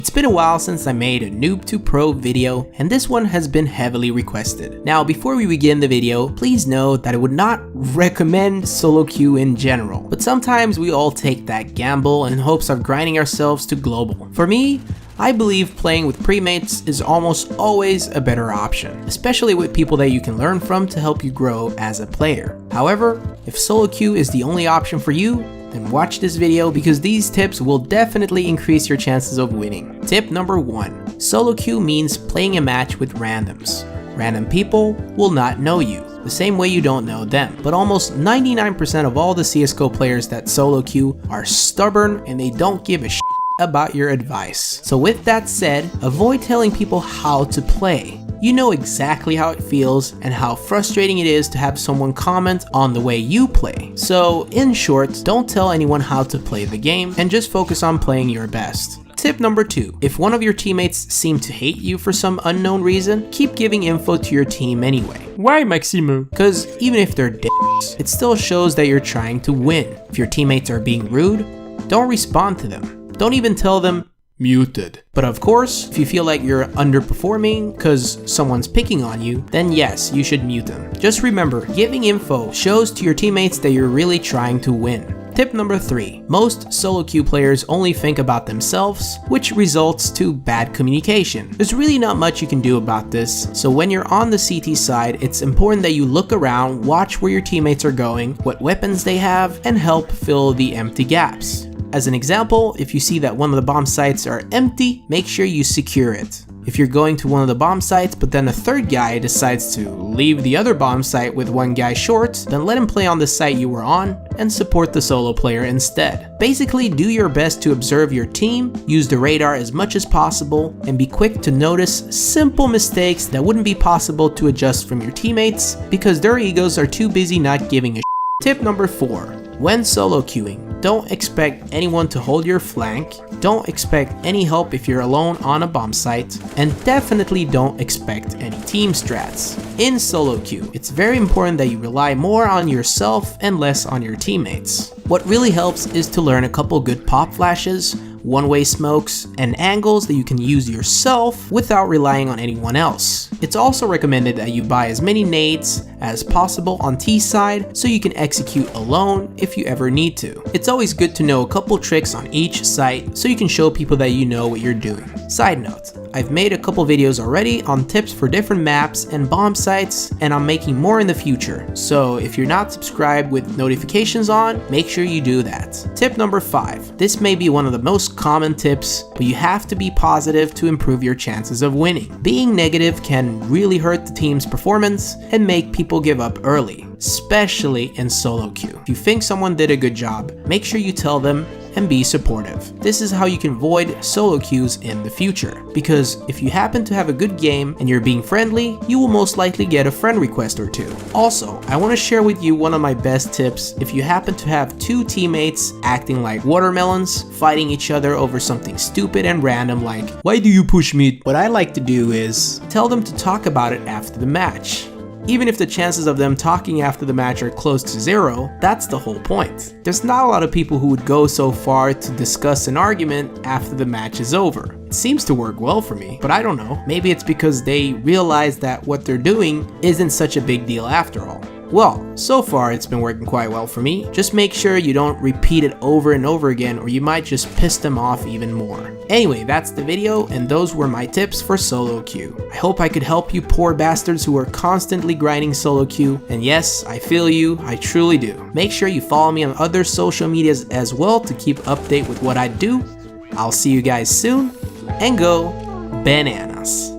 It's been a while since I made a noob to pro video, and this one has been heavily requested. Now, before we begin the video, please know that I would not recommend solo queue in general, but sometimes we all take that gamble in hopes of grinding ourselves to global. For me, I believe playing with premates is almost always a better option, especially with people that you can learn from to help you grow as a player. However, if solo queue is the only option for you, then watch this video because these tips will definitely increase your chances of winning. Tip number 1. Solo queue means playing a match with randoms. Random people will not know you, the same way you don't know them. But almost 99% of all the CSGO players that solo queue are stubborn and they don't give a shit about your advice. So with that said, avoid telling people how to play. You know exactly how it feels and how frustrating it is to have someone comment on the way you play. So in short, don't tell anyone how to play the game and just focus on playing your best. Tip number 2. If one of your teammates seem to hate you for some unknown reason, keep giving info to your team anyway. Why, Maxime? Because even if they're dicks, it still shows that you're trying to win. If your teammates are being rude, don't respond to them. Don't even tell them muted. But of course, if you feel like you're underperforming because someone's picking on you, then yes, you should mute them. Just remember, giving info shows to your teammates that you're really trying to win. Tip number 3. Most solo queue players only think about themselves, which results to bad communication. There's really not much you can do about this, so when you're on the CT side, it's important that you look around, watch where your teammates are going, what weapons they have, and help fill the empty gaps. As an example, if you see that one of the bomb sites are empty, make sure you secure it. If you're going to one of the bomb sites but then a third guy decides to leave the other bomb site with one guy short, then let him play on the site you were on and support the solo player instead. Basically, do your best to observe your team, use the radar as much as possible, and be quick to notice simple mistakes that wouldn't be possible to adjust from your teammates because their egos are too busy not giving a shit. Tip number 4. When solo queuing, don't expect anyone to hold your flank, don't expect any help if you're alone on a bomb site, and definitely don't expect any team strats. In solo queue, it's very important that you rely more on yourself and less on your teammates. What really helps is to learn a couple good pop flashes, one-way smokes, and angles that you can use yourself without relying on anyone else. It's also recommended that you buy as many nades as possible on T side so you can execute alone if you ever need to. It's always good to know a couple tricks on each site so you can show people that you know what you're doing. Side note, I've made a couple videos already on tips for different maps and bomb sites, and I'm making more in the future. So if you're not subscribed with notifications on, make sure you do that. Tip number 5. This may be one of the most common tips, but you have to be positive to improve your chances of winning. Being negative can really hurt the team's performance and make people give up early, especially in solo queue. If you think someone did a good job, make sure you tell them and be supportive. This is how you can avoid solo queues in the future, because if you happen to have a good game and you're being friendly, you will most likely get a friend request or two. Also, I want to share with you one of my best tips if you happen to have two teammates acting like watermelons, fighting each other over something stupid and random like, "Why do you push me?" What I like to do is tell them to talk about it after the match. Even if the chances of them talking after the match are close to 0, that's the whole point. There's not a lot of people who would go so far to discuss an argument after the match is over. It seems to work well for me, but I don't know. Maybe it's because they realize that what they're doing isn't such a big deal after all. Well, so far it's been working quite well for me. Just make sure you don't repeat it over and over again or you might just piss them off even more. Anyway, that's the video and those were my tips for solo queue. I hope I could help you poor bastards who are constantly grinding solo queue. And yes, I feel you, I truly do. Make sure you follow me on other social medias as well to keep update with what I do. I'll see you guys soon and go bananas.